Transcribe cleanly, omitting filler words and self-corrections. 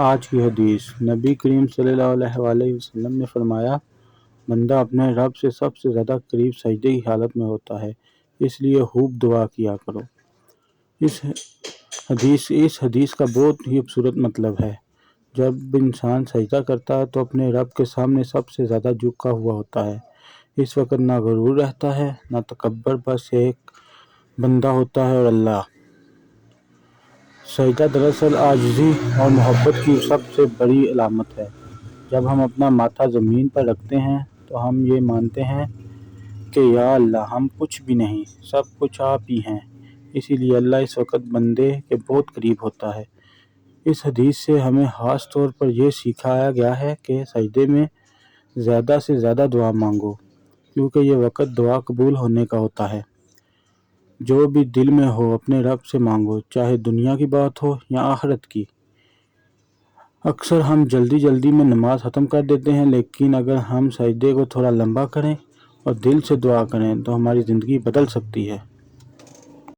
آج کی حدیث نبی کریم صلی اللہ علیہ وسلم نے فرمایا، بندہ اپنے رب سے سب سے زیادہ قریب سجدے کی حالت میں ہوتا ہے، اس لیے خوب دعا کیا کرو۔ اس حدیث کا بہت ہی خوبصورت مطلب ہے۔ جب انسان سجدہ کرتا ہے تو اپنے رب کے سامنے سب سے زیادہ جھکا ہوا ہوتا ہے۔ اس وقت نہ غرور رہتا ہے نہ تکبر، بس ایک بندہ ہوتا ہے اور اللہ۔ سجدہ دراصل عاجزی اور محبت کی سب سے بڑی علامت ہے۔ جب ہم اپنا ماتھا زمین پر رکھتے ہیں تو ہم یہ مانتے ہیں کہ یا اللہ، ہم کچھ بھی نہیں، سب کچھ آپ ہی ہیں۔ اسی لیے اللہ اس وقت بندے کے بہت قریب ہوتا ہے۔ اس حدیث سے ہمیں خاص طور پر یہ سکھایا گیا ہے کہ سجدے میں زیادہ سے زیادہ دعا مانگو، کیونکہ یہ وقت دعا قبول ہونے کا ہوتا ہے۔ جو بھی دل میں ہو اپنے رب سے مانگو، چاہے دنیا کی بات ہو یا آخرت کی۔ اکثر ہم جلدی میں نماز ختم کر دیتے ہیں، لیکن اگر ہم سجدے کو تھوڑا لمبا کریں اور دل سے دعا کریں تو ہماری زندگی بدل سکتی ہے۔